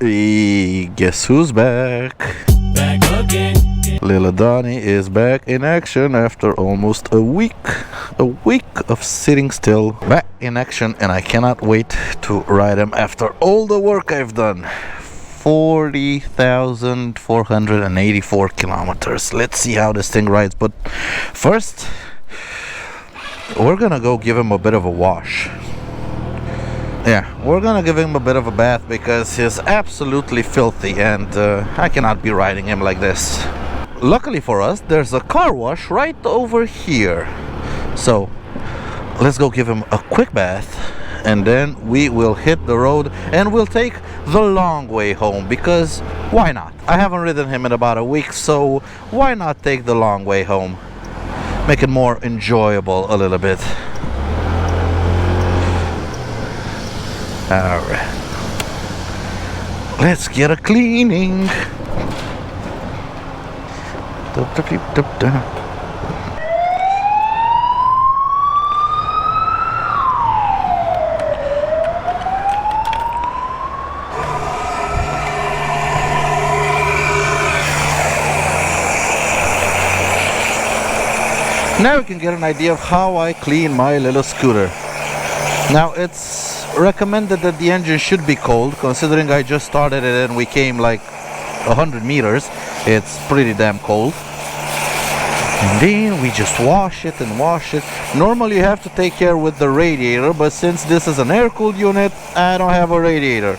Guess who's back? Back again. Lil Donnie is back in action after almost a week. A week of sitting still. Back in action, and I cannot wait to ride him after all the work I've done. 40,484 kilometers. Let's see how this thing rides. But first, we're gonna go give him a bit of a wash. Yeah, we're gonna give him a bit of a bath because he's absolutely filthy, and I cannot be riding him like this. Luckily for us, there's a car wash right over here. So let's go give him a quick bath, and then we will hit the road and we'll take the long way home, because why not? I haven't ridden him in about a week, so why not take the long way home? Make it more enjoyable a little bit. Alright, let's get a cleaning. Now we can get an idea of how I clean my little scooter. Now it's recommended that the engine should be cold, considering I just started it and we came like 100 meters. It's pretty damn cold. And then we just wash it and wash it. Normally you have to take care with the radiator, but since this is an air-cooled unit, I don't have a radiator.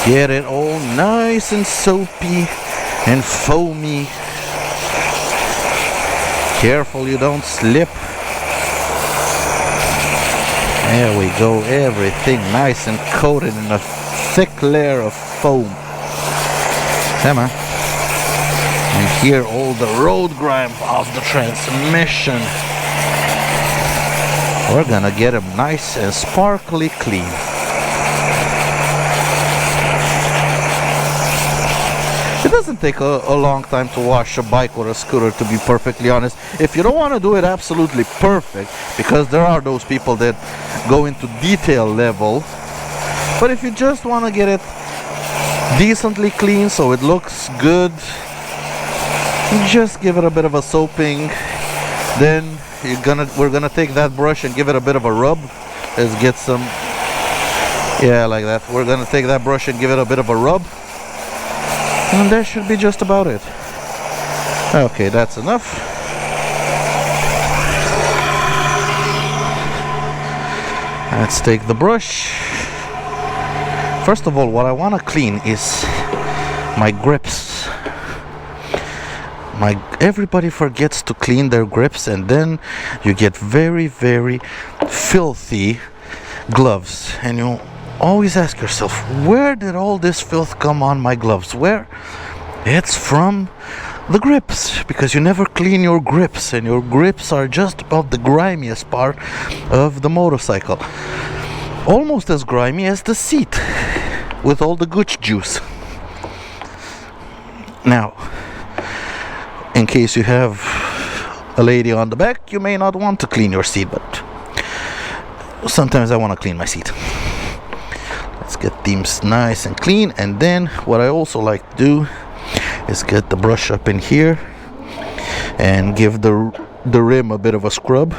Get it all nice and soapy and foamy. Careful you don't slip. There we go, everything nice and coated in a thick layer of foam. Come on. And here all the road grime of the transmission. We're gonna get them nice and sparkly clean. It doesn't take a long time to wash a bike or a scooter, to be perfectly honest. If you don't want to do it absolutely perfect, because there are those people that go into detail level, but if you just want to get it decently clean so it looks good, just give it a bit of a soaping. Then we're gonna take that brush and give it a bit of a rub. Let's get some, yeah, like that. We're gonna take that brush and give it a bit of a rub, and that should be just about it. Okay, that's enough. Let's take the brush. First of all, what I want to clean is my grips. Everybody forgets to clean their grips, and then you get very, very filthy gloves. And you always ask yourself, where did all this filth come on my gloves? Where? It's from the grips, because you never clean your grips, and your grips are just about the grimiest part of the motorcycle. Almost as grimy as the seat, with all the gooch juice. Now, in case you have a lady on the back, you may not want to clean your seat, but sometimes I want to clean my seat. Let's get these nice and clean, and then what I also like to do is get the brush up in here and give the rim a bit of a scrub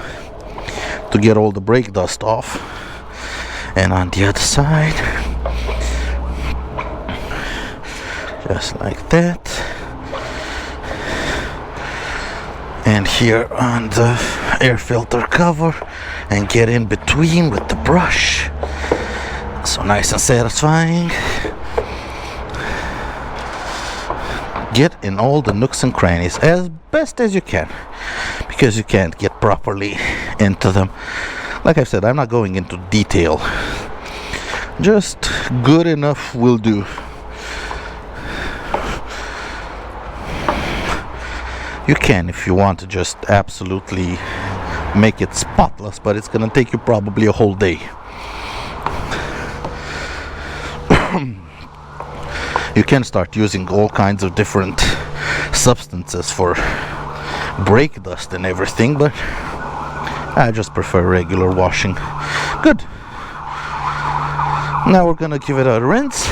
to get all the brake dust off. And on the other side, just like that. And here on the air filter cover, and get in between with the brush. So nice and satisfying. Get in all the nooks and crannies as best as you can, because you can't get properly into them. Like I said, I'm not going into detail. Just good enough will do. You can, if you want to, just absolutely make it spotless, but it's gonna take you probably a whole day. You can start using all kinds of different substances for brake dust and everything, but I just prefer regular washing. Good. Now we're gonna give it a rinse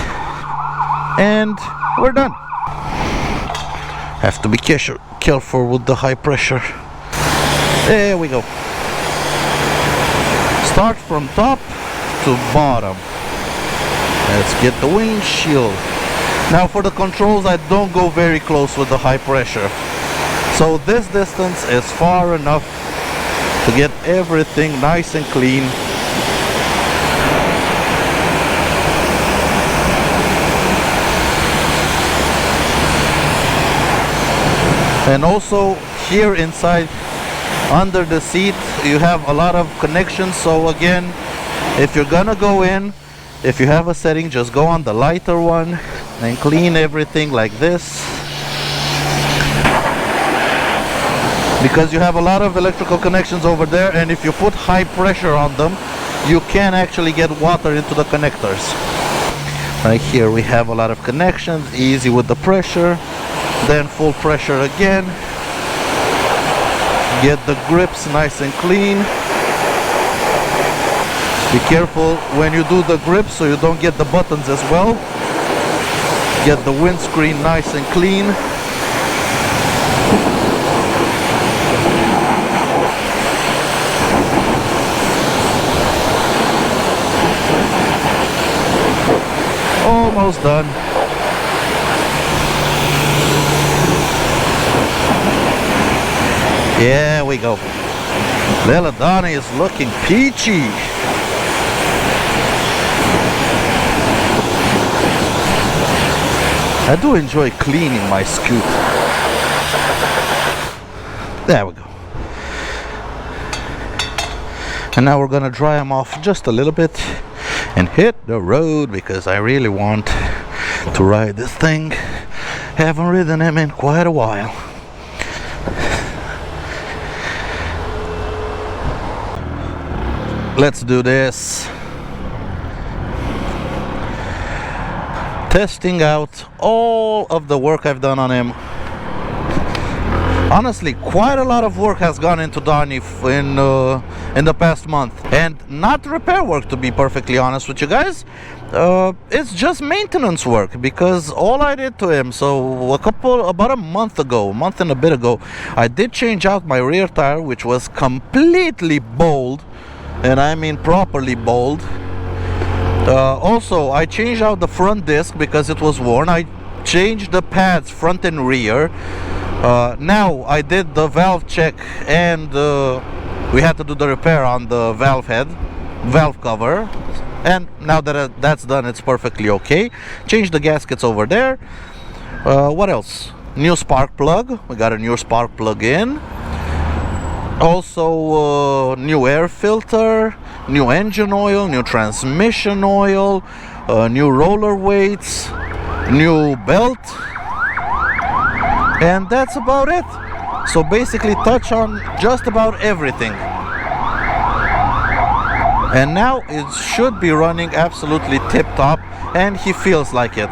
and we're done. Have to be careful with the high pressure. There we go. Start from top to bottom. Let's get the windshield. Now for the controls, I don't go very close with the high pressure. So this distance is far enough to get everything nice and clean. And also here inside under the seat you have a lot of connections. So again, if you're gonna go in, if you have a setting, just go on the lighter one and clean everything like this, because you have a lot of electrical connections over there, and if you put high pressure on them you can actually get water into the connectors. Right here we have a lot of connections, easy with the pressure, then full pressure again. Get the grips nice and clean. Be careful when you do the grips so you don't get the buttons as well. Get the windscreen nice and clean. Almost done. There we go. Little Donnie is looking peachy. I do enjoy cleaning my scooter. There we go. And now we're gonna dry them off just a little bit and hit the road, because I really want to ride this thing. Haven't ridden them in quite a while. Let's do this. Testing out all of the work I've done on him. Honestly, quite a lot of work has gone into Donnie in the past month, and not repair work, to be perfectly honest with you guys. It's just maintenance work, because all I did to him, so about a month and a bit ago, I did change out my rear tire, which was completely bowled, and I mean properly bowled. Also, I changed out the front disc because it was worn. I changed the pads front and rear. Now I did the valve check, and we had to do the repair on the valve cover, and now that that's done, it's perfectly okay. Changed the gaskets over there. What else? New spark plug. We got a new spark plug in. Also new air filter, new engine oil, new transmission oil, new roller weights, new belt, and that's about it. So basically touch on just about everything, and now it should be running absolutely tip top, and he feels like it.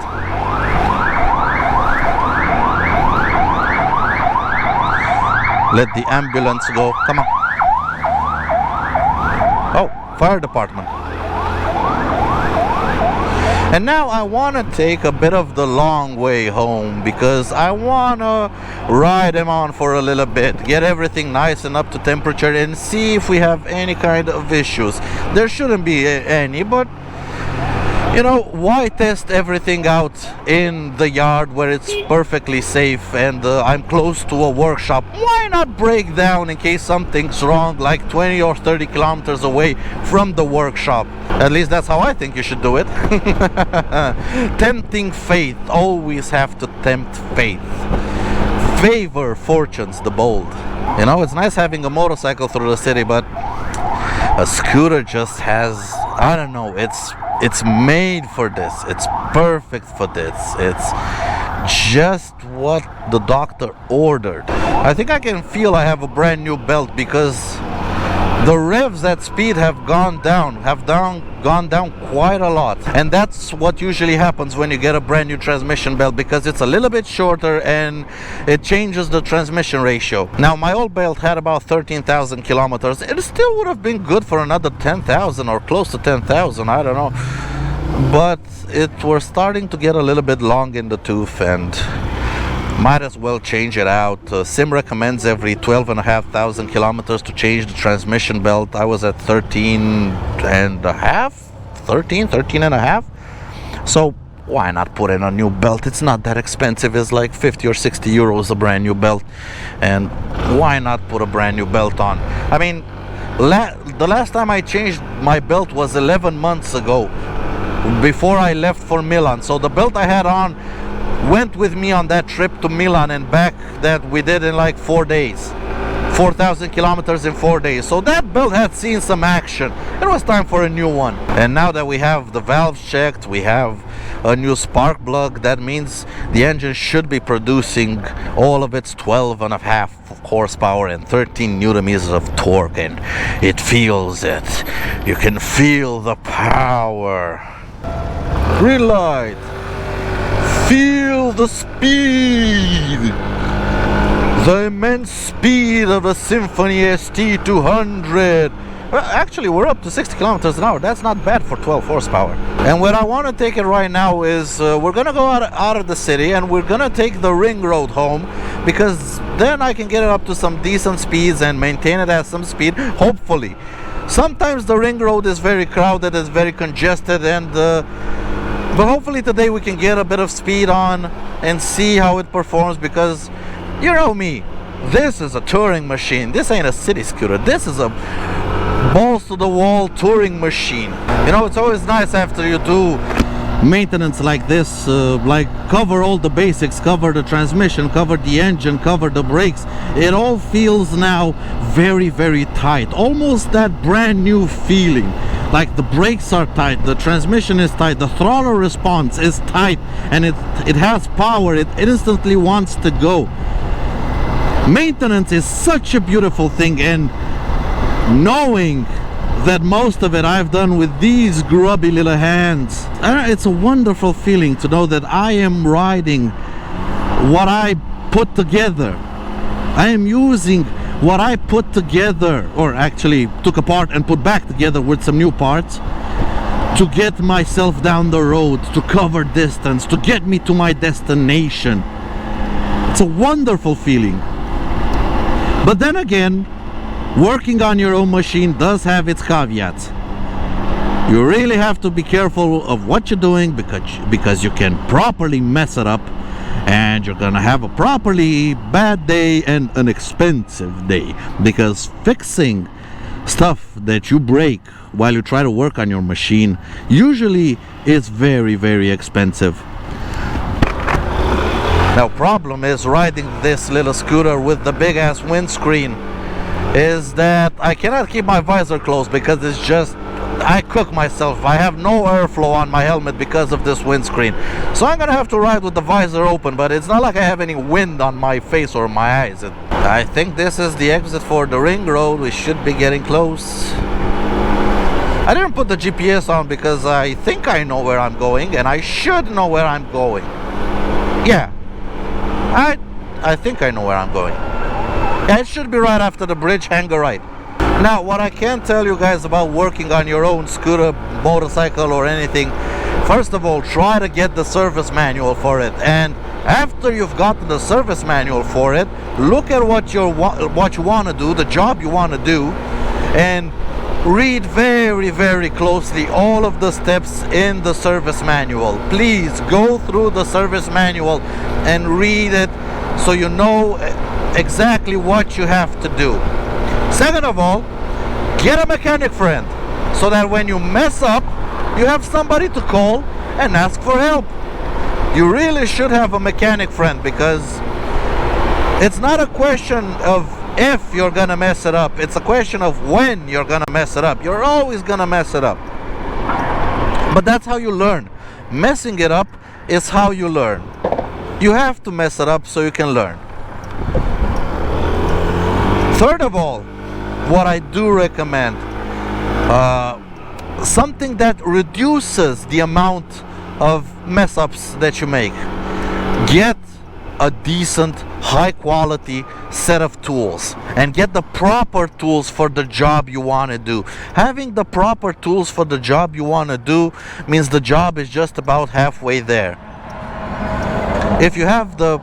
Let the ambulance go. Come on. Oh, fire department. And now I want to take a bit of the long way home, because I want to ride him on for a little bit, get everything nice and up to temperature, and see if we have any kind of issues. There shouldn't be any, but you know, why test everything out in the yard where it's perfectly safe and I'm close to a workshop? Why not break down in case something's wrong, like 20 or 30 kilometers away from the workshop? At least that's how I think you should do it. Tempting fate. Always have to tempt fate. Favor fortunes the bold. You know, it's nice having a motorcycle through the city, but a scooter just has, I don't know, it's made for this. It's perfect for this. It's just what the doctor ordered. I think I can feel I have a brand new belt, because the revs at speed have gone down quite a lot, and that's what usually happens when you get a brand new transmission belt, because it's a little bit shorter and it changes the transmission ratio. Now my old belt had about 13,000 kilometers. It still would have been good for another 10,000 or close to 10,000, I don't know. but it was starting to get a little bit long in the tooth, and might as well change it out. Sim recommends every 12,500 kilometers to change the transmission belt. I was at 13 and a half, 13 and a half. So why not put in a new belt? It's not that expensive. It's like 50 or 60 euros a brand new belt. And why not put a brand new belt on? I mean, the last time I changed my belt was 11 months ago, before I left for Milan. So the belt I had on went with me on that trip to Milan and back, that we did in like 4 days. 4,000 kilometers in 4 days. So that belt had seen some action. It was time for a new one. And now that we have the valves checked, we have a new spark plug, that means the engine should be producing all of its 12.5 horsepower and 13 newton meters of torque, and it feels it. You can feel the power. Green light. Feel the speed. The immense speed of the Symphony ST200. Well, actually, we're up to 60 kilometers an hour. That's not bad for 12 horsepower. And where I want to take it right now is we're going to go out of the city, and we're going to take the ring road home, because then I can get it up to some decent speeds and maintain it at some speed, hopefully. Sometimes the ring road is very crowded, it's very congested, and but hopefully today we can get a bit of speed on and see how it performs, because you know me, this is a touring machine. This ain't a city scooter. This is a balls to the wall touring machine. You know, it's always nice after you do maintenance like this, like cover all the basics, cover the transmission, cover the engine, cover the brakes. It all feels now very, very tight, almost that brand new feeling. Like the brakes are tight, the transmission is tight, the throttle response is tight, and it has power. It instantly wants to go. Maintenance is such a beautiful thing, and knowing that most of it I've done with these grubby little hands, it's a wonderful feeling to know that I am riding what I put together. I am using what I put together, or actually took apart and put back together with some new parts, to get myself down the road, to cover distance, to get me to my destination. It's a wonderful feeling. But then again, working on your own machine does have its caveats. You really have to be careful of what you're doing, because you can properly mess it up, and you're gonna have a properly bad day and an expensive day, because fixing stuff that you break while you try to work on your machine usually is very, very expensive. Now, problem is riding this little scooter with the big ass windscreen is that I cannot keep my visor closed, because it's just, I cook myself. I have no airflow on my helmet because of this windscreen. So I'm gonna have to ride with the visor open, but it's not like I have any wind on my face or my eyes. I think this is the exit for the ring road. We should be getting close. I didn't put the GPS on because I think I know where I'm going, and I should know where I'm going. Yeah, I think I know where I'm going. Yeah, it should be right after the bridge, hang a right. Now, what I can tell you guys about working on your own scooter, motorcycle, or anything, first of all, try to get the service manual for it. And after you've gotten the service manual for it, look at what you want to do, the job you want to do, and read very, very closely all of the steps in the service manual. Please go through the service manual and read it so you know exactly what you have to do. Second of all, get a mechanic friend, so that when you mess up, you have somebody to call and ask for help. You really should have a mechanic friend, because it's not a question of if you're gonna mess it up, it's a question of when you're gonna mess it up. You're always gonna mess it up, but that's how you learn. Messing it up is how you learn. You have to mess it up so you can learn. Third of all, what I do recommend, something that reduces the amount of mess ups that you make. Get a decent, high quality set of tools and get the proper tools for the job you want to do. Having the proper tools for the job you want to do means the job is just about halfway there. If you have the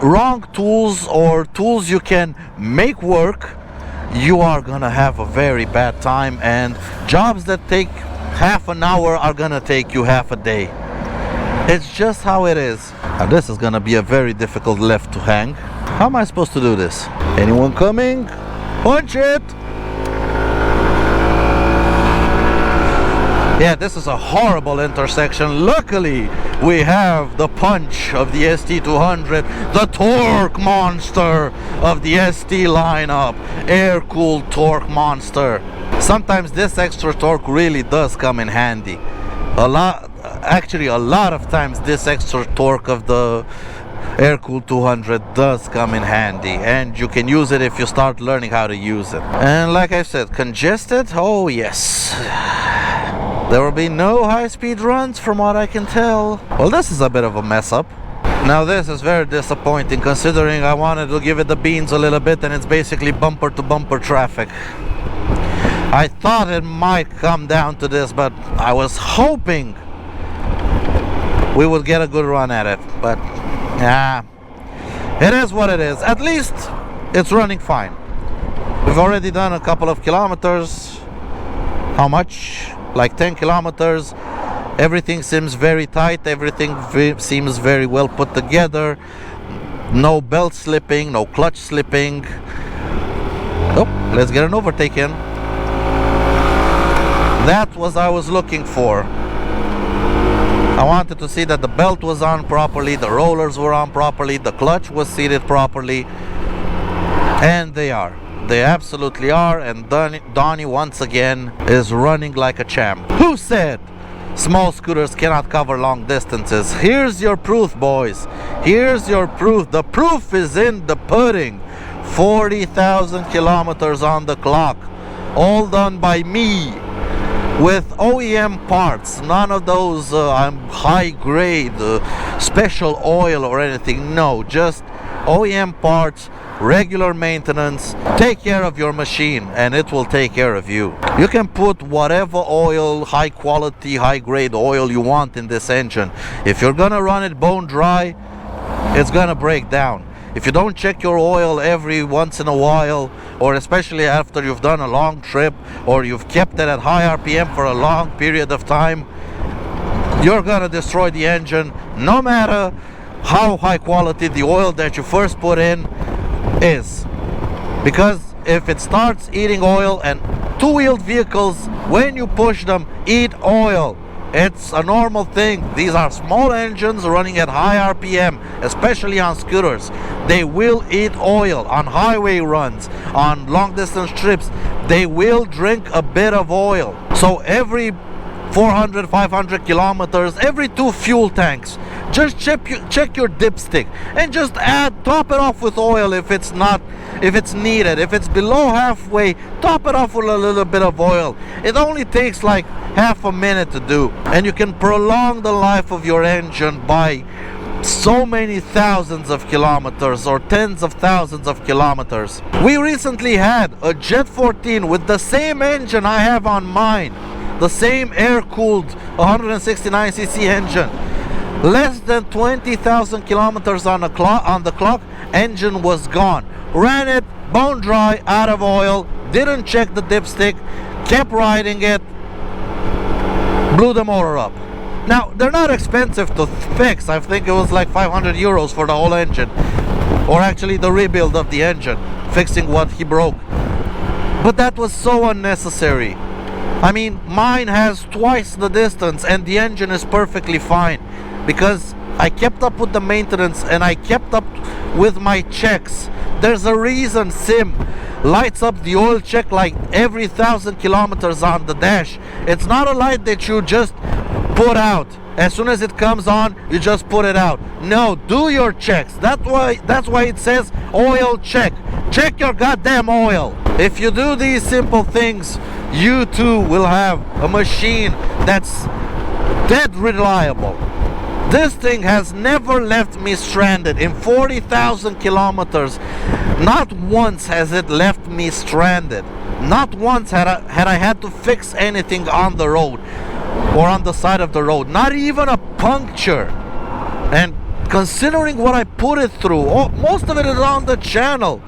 wrong tools or tools you can make work, you are gonna have a very bad time, and jobs that take half an hour are gonna take you half a day. It's just how it is. Now this is gonna be a very difficult left to hang. How am I supposed to do this? Anyone coming? Punch it! Yeah, this is a horrible intersection. Luckily, we have the punch of the ST200, the torque monster of the ST lineup, air-cooled torque monster. Sometimes this extra torque really does come in handy. A lot of times this extra torque of the air-cooled 200 does come in handy, and you can use it if you start learning how to use it. And like I said, congested? Oh yes. There will be no high-speed runs from what I can tell. Well, this is a bit of a mess up. Now this is very disappointing, considering I wanted to give it the beans a little bit and it's basically bumper to bumper traffic. I thought it might come down to this, but I was hoping we would get a good run at it. But it is what it is. At least it's running fine. We've already done a couple of kilometers. How much? Like 10 kilometers. Everything seems very tight. Everything seems very well put together. No belt slipping, no clutch slipping. Oh, let's get an overtake in. That was I was looking for. I wanted to see that the belt was on properly, the rollers were on properly, the clutch was seated properly, and they are. They absolutely are, and Donnie once again is running like a champ. Who said small scooters cannot cover long distances? Here's your proof, boys. Here's your proof. The proof is in the pudding. 40,000 kilometers on the clock, all done by me with OEM parts. None of those high grade special oil or anything. No, just OEM parts, regular maintenance. Take care of your machine and it will take care of you. You can put whatever oil, high quality, high grade oil you want in this engine. If you're gonna run it bone dry, it's gonna break down. If you don't check your oil every once in a while, or especially after you've done a long trip, or you've kept it at high RPM for a long period of time, you're gonna destroy the engine, no matter how high quality the oil that you first put in is. Because if it starts eating oil, and two-wheeled vehicles, when you push them, eat oil. It's a normal thing. These are small engines running at high RPM, especially on scooters. They will eat oil on highway runs, on long distance trips. They will drink a bit of oil. So every 400, 500 kilometers, every 2 fuel tanks, just check your dipstick and just top it off with oil if it's needed. If it's below halfway, top it off with a little bit of oil. It only takes like half a minute to do, and you can prolong the life of your engine by so many thousands of kilometers or tens of thousands of kilometers. We recently had a Jet 14 with the same engine I have on mine, the same air-cooled 169cc engine. Less than 20,000 kilometers on the clock, engine was gone. Ran it bone dry, out of oil, didn't check the dipstick, kept riding it, blew the motor up. Now, they're not expensive to fix. I think it was like 500 euros for the whole engine, or actually the rebuild of the engine, fixing what he broke. But that was so unnecessary. I mean, mine has twice the distance and the engine is perfectly fine, because I kept up with the maintenance and I kept up with my checks. There's a reason Sim lights up the oil check like every 1,000 kilometers on the dash. It's not a light that you just put out. As soon as it comes on, you just put it out. No, do your checks. That's why it says oil check. Check your goddamn oil. If you do these simple things, you too will have a machine that's dead reliable. This thing has never left me stranded. In 40,000 kilometers, not once has it left me stranded. Not once had I had to fix anything on the road or on the side of the road. Not even a puncture. And considering what I put it through, most of it is on the channel.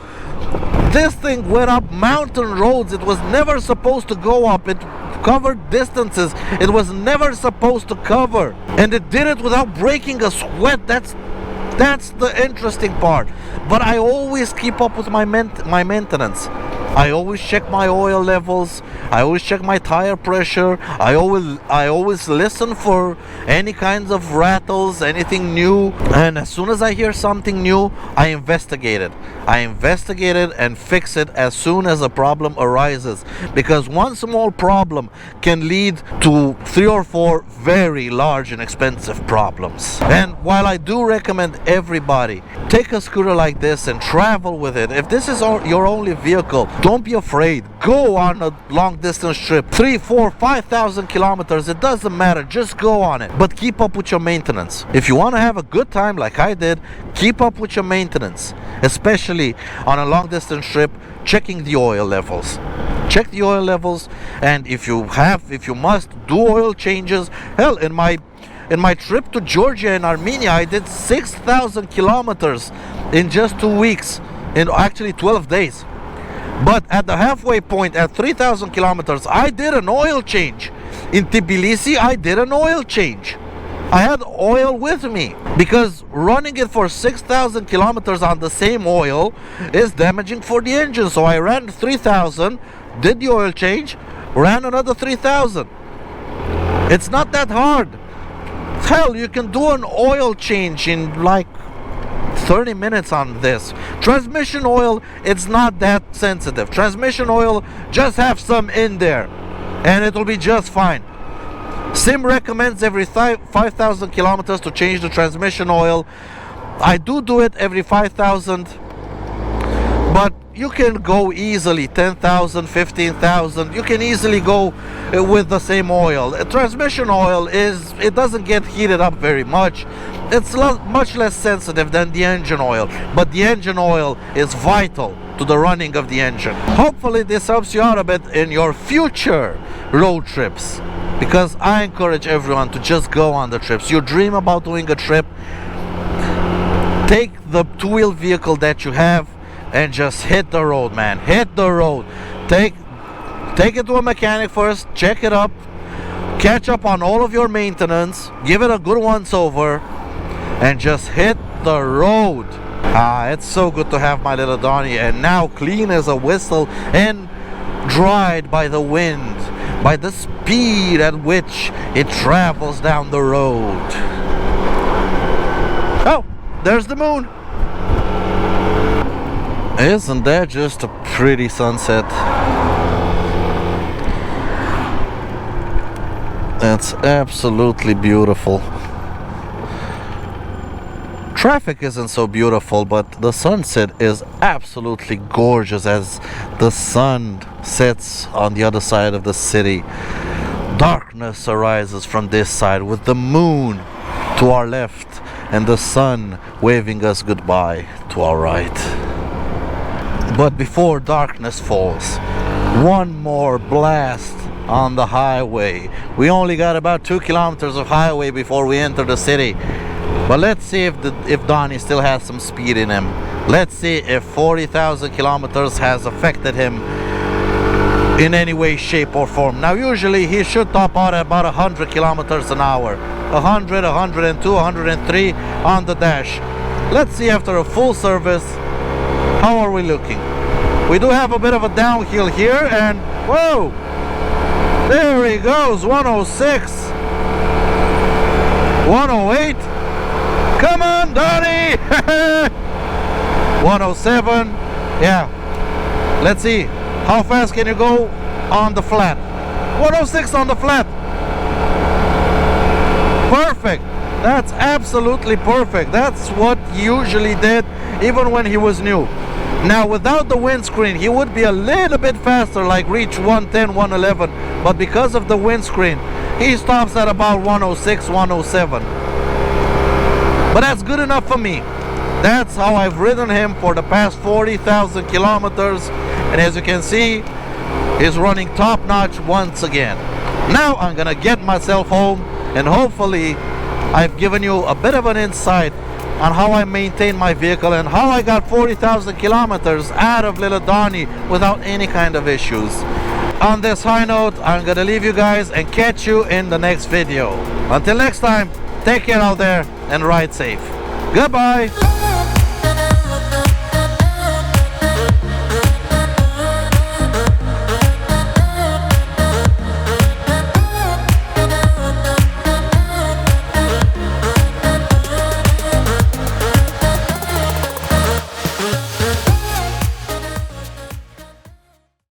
This thing went up mountain roads it was never supposed to go up. It covered distances it was never supposed to cover, and it did it without breaking a sweat. That's the interesting part. But I always keep up with my maintenance. I always check my oil levels. I always check my tire pressure. I always listen for any kinds of rattles, anything new. And as soon as I hear something new, I investigate it. I investigate it and fix it as soon as a problem arises. Because one small problem can lead to 3 or 4 very large and expensive problems. And while I do recommend everybody take a scooter like this and travel with it, if this is your only vehicle, don't be afraid. Go on a long distance trip, 3, 4, 5,000 kilometers, it doesn't matter, just go on it. But keep up with your maintenance. If you want to have a good time like I did, keep up with your maintenance, especially on a long distance trip, checking the oil levels. Check the oil levels, and if you must do oil changes. Hell, in my trip to Georgia and Armenia, I did 6,000 kilometers in just 2 weeks, in actually 12 days. But at the halfway point, at 3,000 kilometers, I did an oil change. In Tbilisi, I did an oil change. I had oil with me, because running it for 6,000 kilometers on the same oil is damaging for the engine. So I ran 3,000, did the oil change, ran another 3,000. It's not that hard. Hell, you can do an oil change in like 30 minutes on this. Transmission oil, it's not that sensitive. Transmission oil, just have some in there and it will be just fine. Sim recommends every 5,000 kilometers to change the transmission oil. I do it every 5,000, but you can go easily 10,000, 15,000. You can easily go with the same oil. Transmission oil it doesn't get heated up very much. It's much less sensitive than the engine oil, but the engine oil is vital to the running of the engine. Hopefully this helps you out a bit in your future road trips, because I encourage everyone to just go on the trips. You dream about doing a trip, take the two-wheel vehicle that you have and just hit the road, man. Hit the road. Take it to a mechanic first, check it up, catch up on all of your maintenance, give it a good once over, and just hit the road. It's so good to have my little Donnie, and now clean as a whistle and dried by the wind, by the speed at which it travels down the road. Oh, there's the moon. Isn't that just a pretty sunset? That's absolutely beautiful. Traffic isn't so beautiful, but the sunset is absolutely gorgeous as the sun sets on the other side of the city. Darkness arises from this side with the moon to our left and the sun waving us goodbye to our right. But before darkness falls, one more blast on the highway. We only got about 2 kilometers of highway before we enter the city. But let's see if Donnie still has some speed in him. Let's see if 40,000 kilometers has affected him in any way, shape or form. Now usually he should top out at about 100 kilometers an hour. 100, 102, 103 on the dash. Let's see after a full service, how are we looking? We do have a bit of a downhill here, and whoa! There he goes, 106. 108. Come on, Donnie! 107. Yeah. Let's see. How fast can you go on the flat? 106 on the flat. Perfect. That's absolutely perfect. That's what he usually did even when he was new. Now without the windscreen he would be a little bit faster, like reach 110, 111, but because of the windscreen he stops at about 106, 107. But that's good enough for me. That's how I've ridden him for the past 40,000 kilometers. And as you can see, he's running top notch once again. Now I'm gonna get myself home, and hopefully I've given you a bit of an insight on how I maintain my vehicle and how I got 40,000 kilometers out of Little Donny without any kind of issues. On this high note, I'm gonna leave you guys and catch you in the next video. Until next time, take care out there and ride safe. Goodbye.